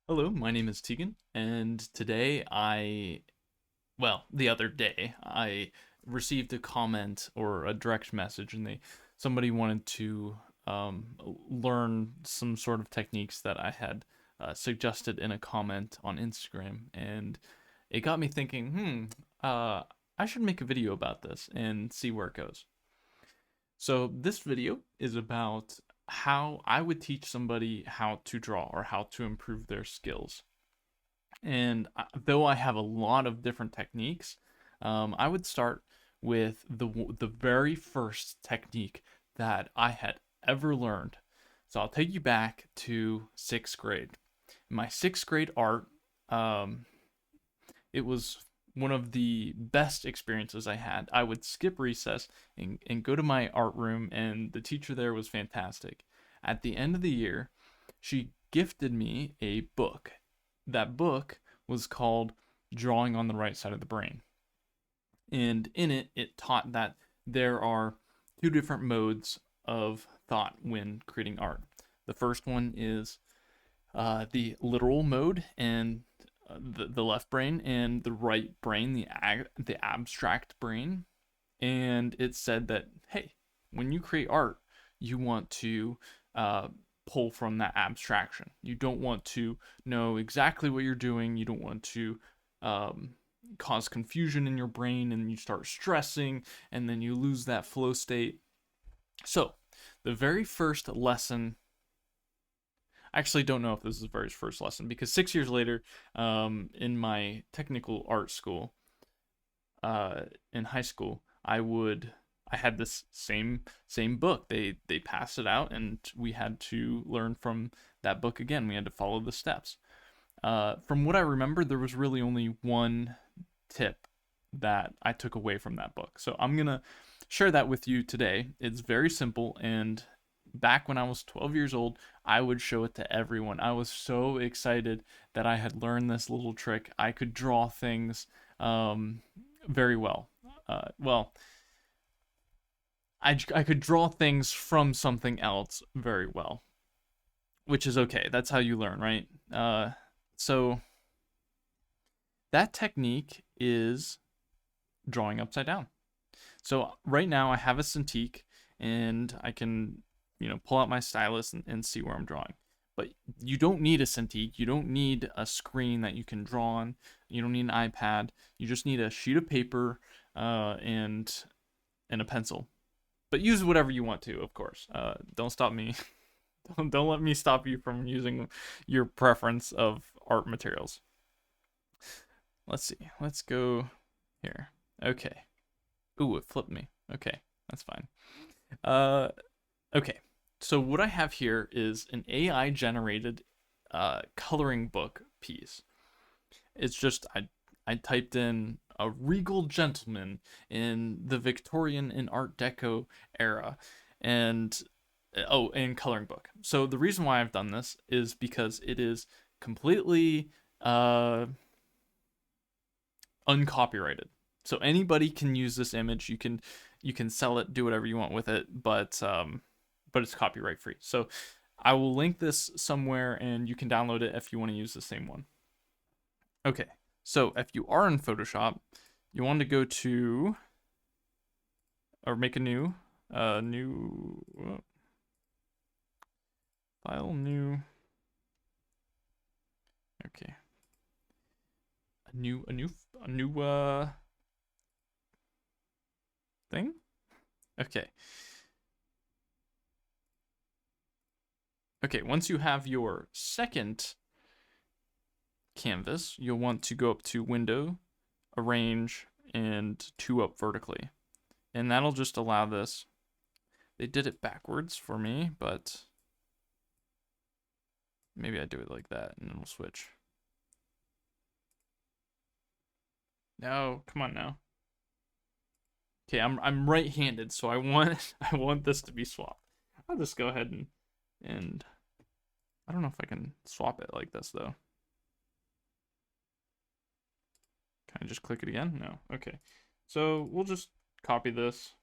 Hello, my name is Tegan, and today the other day, I received a comment or a direct message, and somebody wanted to learn some sort of techniques that I had suggested in a comment on Instagram, and it got me thinking, I should make a video about this and see where it goes. So this video is about how I would teach somebody how to draw or how to improve their skills. And though I have a lot of different techniques, I would start with the very first technique that I had ever learned. So I'll take you back to sixth grade. My sixth grade art, um, it was one of the best experiences I had. I would skip recess and go to my art room, and the teacher there was fantastic. At the end of the year, she gifted me a book. That book was called Drawing on the Right Side of the Brain. And in it, it taught that there are two different modes of thought when creating art. The first one is the literal mode and the left brain, and the right brain, the abstract brain. And it said that, hey, when you create art, you want to uh, pull from that abstraction. You don't want to know exactly what you're doing. You don't want to um, cause confusion in your brain, and you start stressing, and then you lose that flow state. So, the very first lesson, I actually don't know if this is the very first lesson, because 6 years later, in my technical art school, uh, in high school, I had this same book. They passed it out, and we had to learn from that book again. We had to follow the steps. From what I remember, there was really only one tip that I took away from that book. So I'm gonna share that with you today. It's very simple, and back when I was 12 years old, I would show it to everyone. I was so excited that I had learned this little trick. I could draw things very well. Well, I could draw things from something else very well, which is okay. That's how you learn, right? So that technique is drawing upside down. So right now I have a Cintiq, and I can, pull out my stylus and see where I'm drawing. But you don't need a Cintiq. You don't need a screen that you can draw on. You don't need an iPad. You just need a sheet of paper and a pencil. But use whatever you want to, of course. Don't stop me. Don't let me stop you from using your preference of art materials. Let's see. Let's go here. Okay. Ooh, it flipped me. Okay, that's fine. Uh, okay. So what I have here is an AI generated coloring book piece. It's just I typed in a regal gentleman in the Victorian and Art Deco era, and and coloring book. So the reason why I've done this is because it is completely uncopyrighted. So anybody can use this image. You can sell it, do whatever you want with it, but it's copyright free. So I will link this somewhere, and you can download it if you want to use the same one. Okay, so if you are in Photoshop, you want to go to or make a new file, new. Okay, a new thing. Okay. Okay, once you have your second canvas, you'll want to go up to Window, Arrange, and Two up vertically. And that'll just allow this. They did it backwards for me, but maybe I do it like that, and then we'll switch. No, come on now. Okay, I'm right-handed, so I want I want this to be swapped. I'll just go ahead and I don't know if I can swap it like this though. Can I just click it again? No. Okay. So we'll just copy this.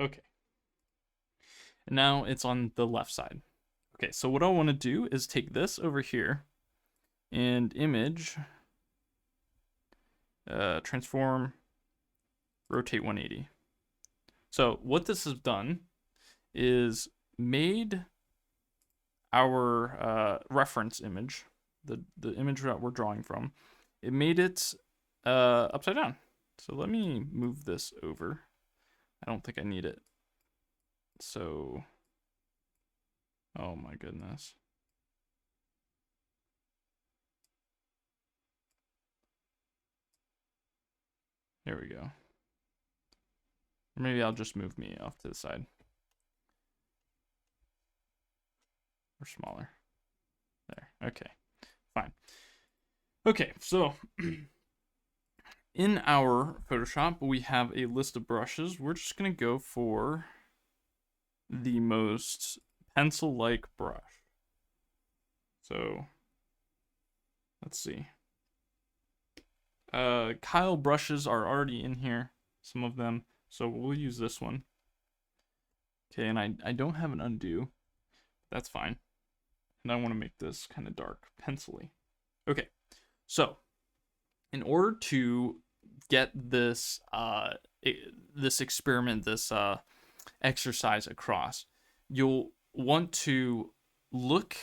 Okay. And now it's on the left side. Okay, so what I want to do is take this over here and image, transform, rotate 180. So what this has done is made our reference image, the image that we're drawing from, it made it upside down. So let me move this over. I don't think I need it. So, oh my goodness. Here we go. Or maybe I'll just move me off to the side. Or smaller. There. Okay. Fine. Okay, so in our Photoshop, we have a list of brushes. We're just going to go for the most pencil-like brush. So, let's see. Kyle brushes are already in here, some of them. So we'll use this one. Okay, and I don't have an undo. That's fine. And I want to make this kind of dark, pencil-y. Okay, so in order to get this this experiment, this exercise across, you'll want to look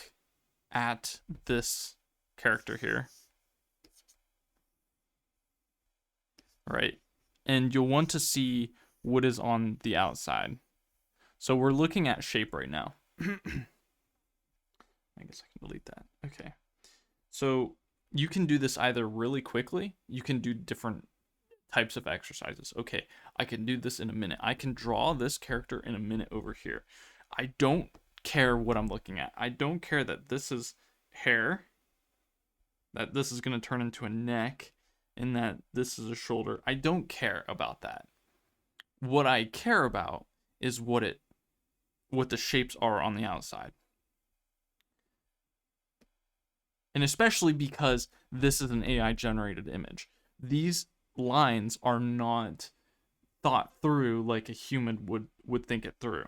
at this character here, right? And you'll want to see what is on the outside. So we're looking at shape right now. I guess I can delete that. Okay. So you can do this either really quickly. You can do different types of exercises. Okay, I can do this in a minute. I can draw this character in a minute over here. I don't care what I'm looking at. I don't care that this is hair, that this is going to turn into a neck, and that this is a shoulder. I don't care about that. What I care about is what the shapes are on the outside. And especially because this is an AI generated image. These lines are not thought through like a human would think it through.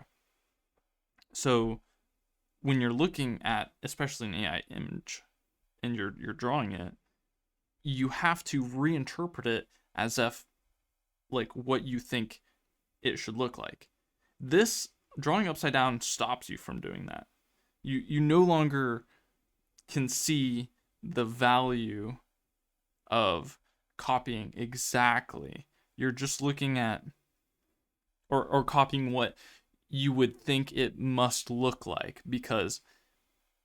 So when you're looking at, especially an AI image, and you're drawing it, you have to reinterpret it as if like what you think it should look like. This drawing upside down stops you from doing that. You no longer can see the value of copying exactly. You're just looking at or copying what you would think it must look like, because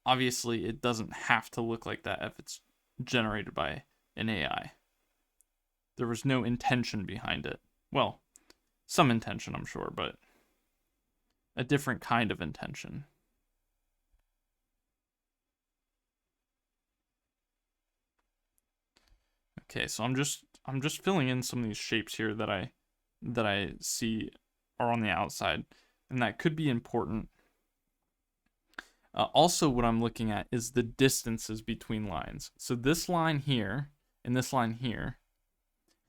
obviously it doesn't have to look like that if it's generated by an AI. There was no intention behind it. Well, some intention, I'm sure, but a different kind of intention. Okay, so I'm just filling in some of these shapes here that I see are on the outside, and that could be important. Also, what I'm looking at is the distances between lines. So this line here and this line here,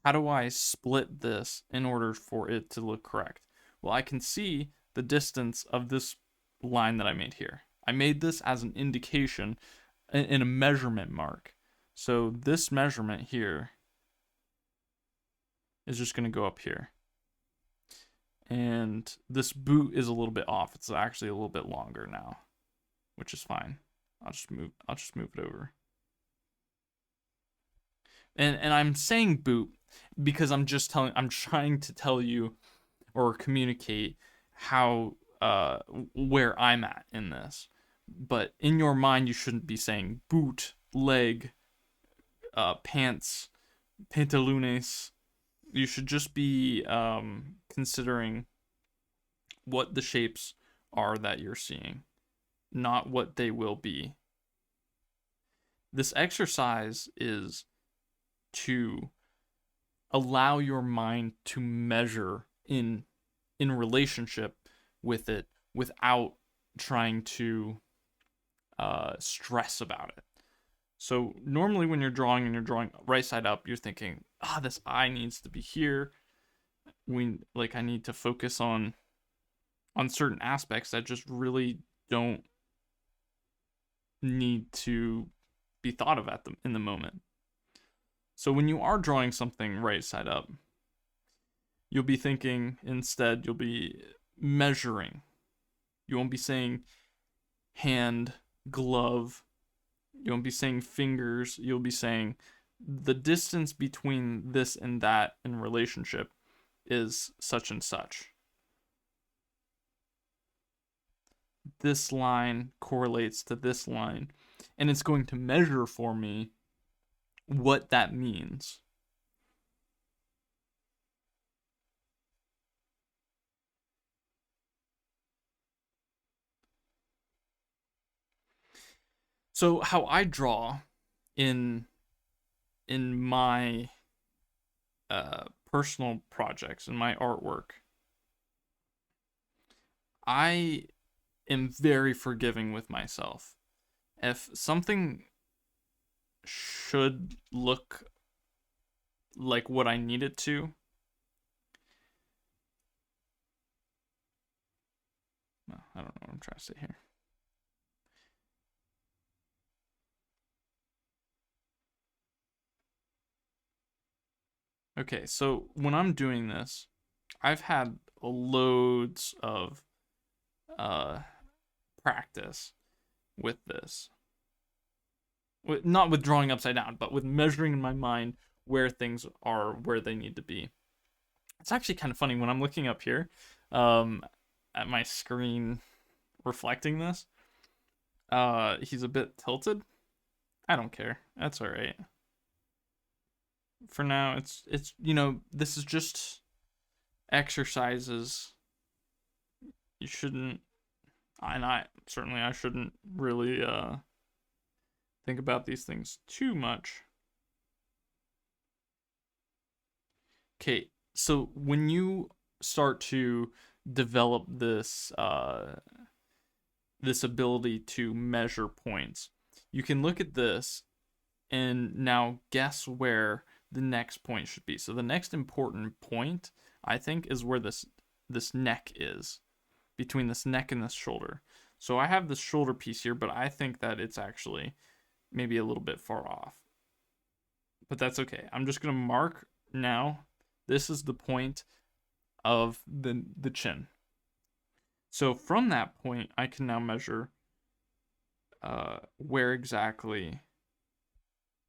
how do I split this in order for it to look correct? Well, I can see the distance of this line that I made here. I made this as an indication in a measurement mark. So this measurement here is just going to go up here. And this boot is a little bit off. It's actually a little bit longer now, which is fine. I'll just move it over. And I'm saying boot because I'm trying to tell you or communicate how where I'm at in this. But in your mind, you shouldn't be saying boot, leg, pants, pantalones. You should just be considering what the shapes are that you're seeing, not what they will be. This exercise is to allow your mind to measure in relationship with it without trying to stress about it. So normally when you're drawing right side up, you're thinking, this eye needs to be here. I need to focus on on certain aspects that just really don't need to be thought of in the moment. So when you are drawing something right side up, you'll be thinking instead, you'll be measuring. You won't be saying hand, glove. You won't be saying fingers. You'll be saying the distance between this and that in relationship is such and such. This line correlates to this line, and it's going to measure for me what that means. So how I draw in my personal projects, in my artwork, I am very forgiving with myself. If something should look like what I need it to, I don't know what I'm trying to say here. Okay, so when I'm doing this, I've had loads of practice with this. Not with drawing upside down, but with measuring in my mind where things are where they need to be. It's actually kind of funny when I'm looking up here at my screen reflecting this. He's a bit tilted. I don't care. That's all right. For now, it's this is just exercises. You shouldn't, and I shouldn't really think about these things too much. Okay, so when you start to develop this this ability to measure points, you can look at this and now guess where the next point should be. So the next important point, I think, is where this neck is, between this neck and this shoulder. So I have this shoulder piece here, but I think that it's actually maybe a little bit far off. But that's okay. I'm just going to mark now. This is the point of the chin. So from that point, I can now measure where exactly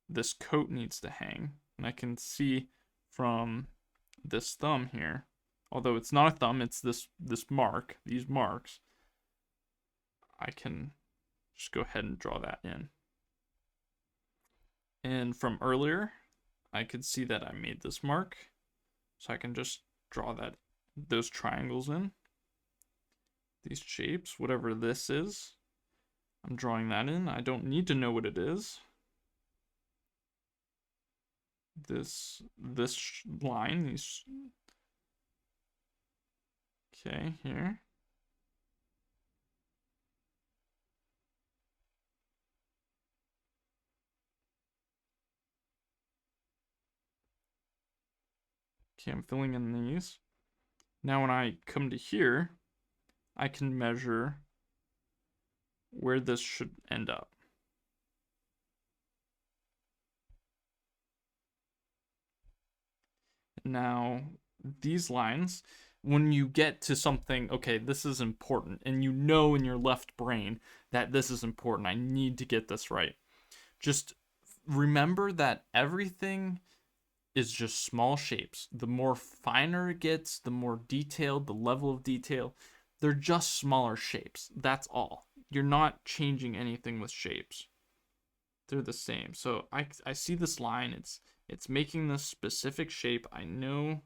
this coat needs to hang. And I can see from this thumb here, although it's not a thumb, it's this mark, these marks, I can just go ahead and draw that in. And from earlier, I could see that I made this mark, so I can just draw those triangles in, these shapes, whatever this is. I'm drawing that in. I don't need to know what it is. This line, these, okay, here. Okay, I'm filling in these. Now when I come to here, I can measure where this should end up. Now, these lines, when you get to something, okay, this is important, and you know in your left brain that this is important, I need to get this right. Just remember that everything is just small shapes. The more finer it gets, the more detailed, the level of detail, they're just smaller shapes. That's all. You're not changing anything with shapes. They're the same. So I see this line, it's making this specific shape. I know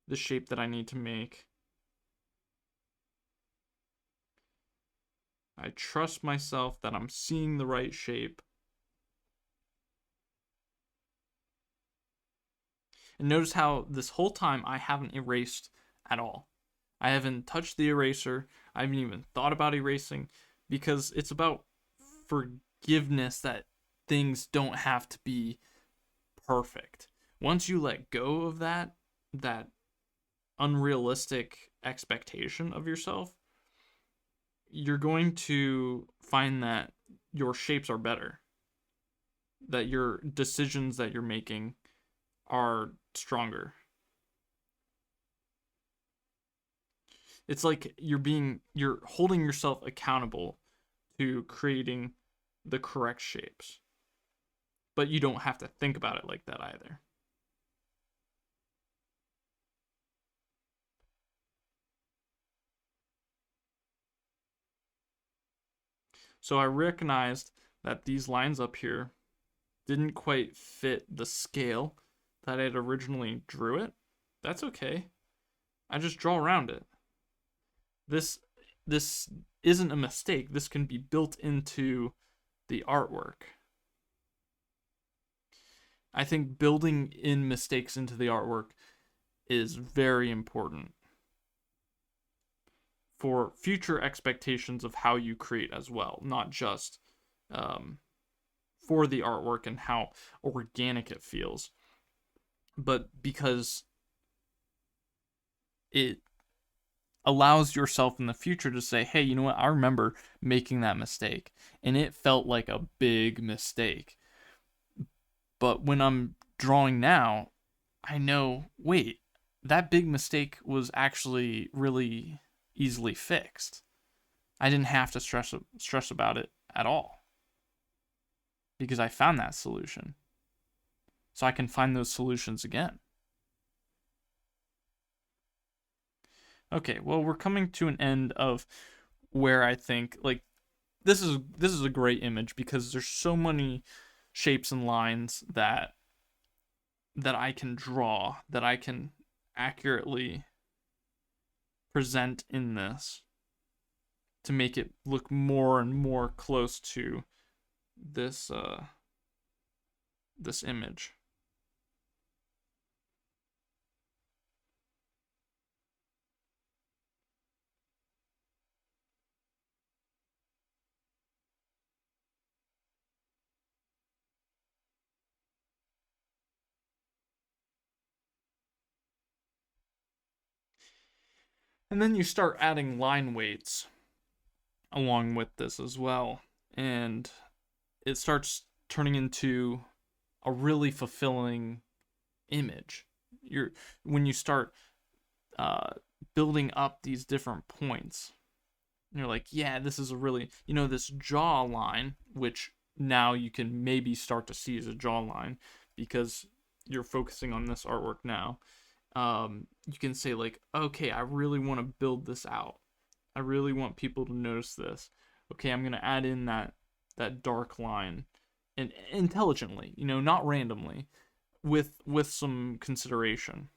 the shape that I need to make. I trust myself that I'm seeing the right shape. And notice how this whole time I haven't erased at all. I haven't touched the eraser. I haven't even thought about erasing, because it's about forgiveness that things don't have to be perfect. Once you let go of that unrealistic expectation of yourself, you're going to find that your shapes are better, that your decisions that you're making are stronger. It's like you're holding yourself accountable to creating the correct shapes. But you don't have to think about it like that either. So I recognized that these lines up here didn't quite fit the scale that I had originally drew it. That's okay. I just draw around it. This this isn't a mistake. This can be built into the artwork. I think building in mistakes into the artwork is very important for future expectations of how you create as well, not just for the artwork and how organic it feels, but because it allows yourself in the future to say, hey, you know what? I remember making that mistake and it felt like a big mistake. But when I'm drawing now, I know, wait, that big mistake was actually really easily fixed. I didn't have to stress about it at all because I found that solution. So I can find those solutions again. Okay, well, we're coming to an end of where I think like this is a great image because there's so many shapes and lines that I can draw, that I can accurately present in this to make it look more and more close to this this image. And then you start adding line weights along with this as well. And it starts turning into a really fulfilling image. You're when you start uh, building up these different points, you're like, yeah, this is a really, this jaw line, which now you can maybe start to see as a jawline because you're focusing on this artwork now. You can say like, okay, I really want to build this out. I really want people to notice this. Okay, I'm gonna add in that dark line, and intelligently, not randomly, with some consideration.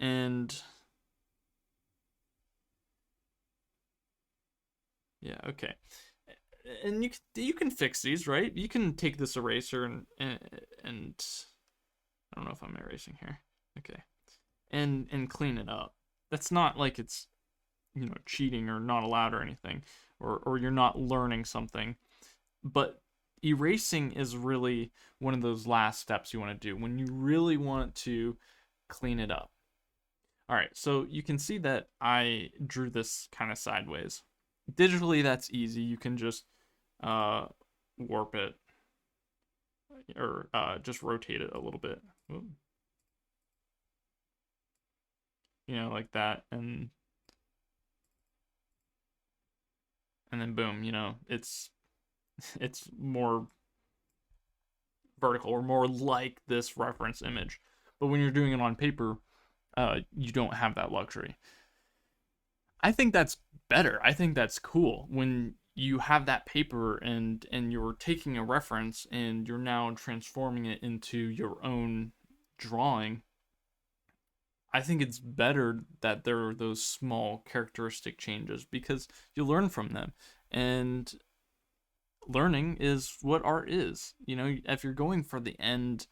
And yeah, okay. And you can fix these, right? You can take this eraser and I don't know if I'm erasing here. Okay. And clean it up. That's not like it's cheating or not allowed or anything, or you're not learning something. But erasing is really one of those last steps you want to do when you really want to clean it up. All right, so you can see that I drew this kind of sideways. Digitally, that's easy. You can just uh, warp it or just rotate it a little bit. Like that, and then boom, it's more vertical or more like this reference image. But when you're doing it on paper, you don't have that luxury. I think that's better. I think that's cool when you have that paper and you're taking a reference and you're now transforming it into your own drawing. I think it's better that there are those small characteristic changes because you learn from them. And learning is what art is. If you're going for the end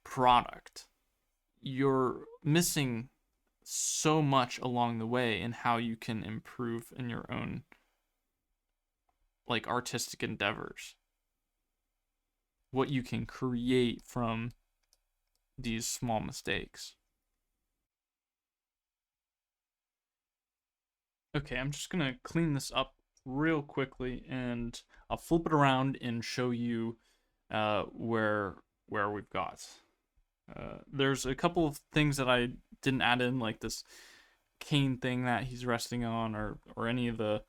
product, you're missing so much along the way in how you can improve in your own like artistic endeavors. What you can create from these small mistakes. Okay, I'm just gonna clean this up real quickly, and I'll flip it around and show you where we've got. There's a couple of things that I didn't add in, like this cane thing that he's resting on, or any of the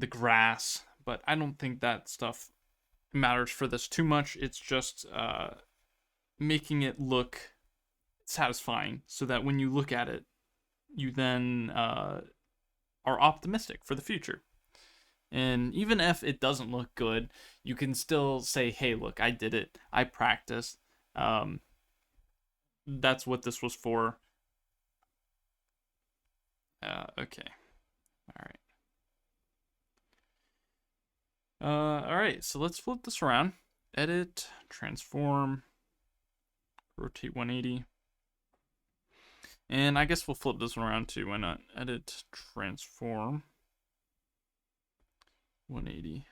grass. But I don't think that stuff matters for this too much. It's just making it look satisfying, so that when you look at it, you then are optimistic for the future. And even if it doesn't look good, you can still say, hey, look, I did it. I practiced. That's what this was for. Okay. All right, so let's flip this around. Edit, transform, rotate 180. And I guess we'll flip this one around too. Why not? Edit, transform, 180.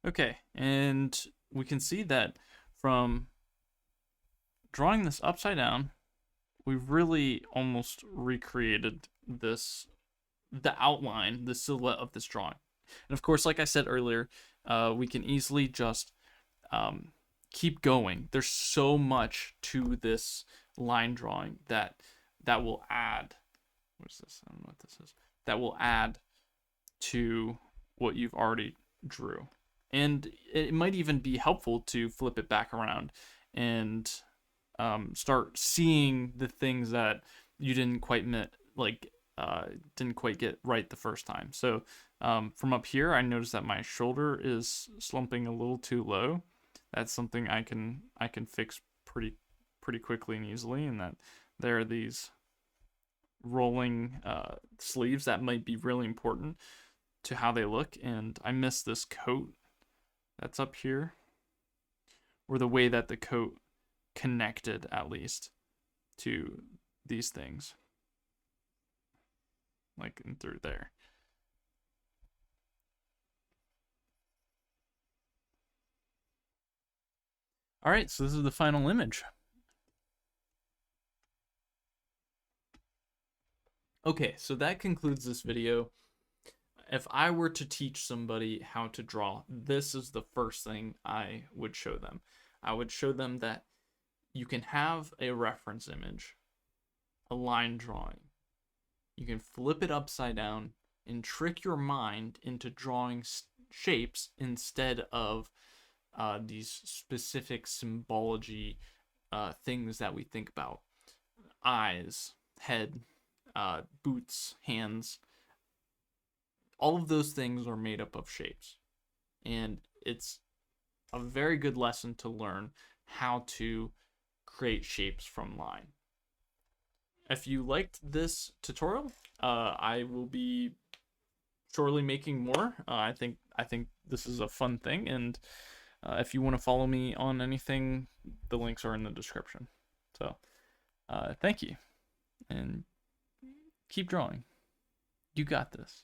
Okay, and we can see that from drawing this upside down, we've really almost recreated this, the outline, the silhouette of this drawing. And of course, like I said earlier, we can easily just keep going. There's so much to this line drawing that will add. What is this? I don't know what this is. That will add to what you've already drew. And it might even be helpful to flip it back around and start seeing the things that you didn't quite didn't quite get right the first time. So from up here, I noticed that my shoulder is slumping a little too low. That's something I can fix pretty quickly and easily, and that there are these rolling sleeves that might be really important to how they look. And I missed this coat that's up here, or the way that the coat connected, at least, to these things, like in through there. All right, so this is the final image. Okay, so that concludes this video. If I were to teach somebody how to draw, this is the first thing I would show them. I would show them that you can have a reference image, a line drawing. You can flip it upside down and trick your mind into drawing shapes instead of these specific symbology things that we think about. Eyes, head, boots, hands. All of those things are made up of shapes. And it's a very good lesson to learn how to create shapes from line. If you liked this tutorial, I will be shortly making more. I think this is a fun thing, and if you want to follow me on anything, the links are in the description. So, thank you, and keep drawing. You got this.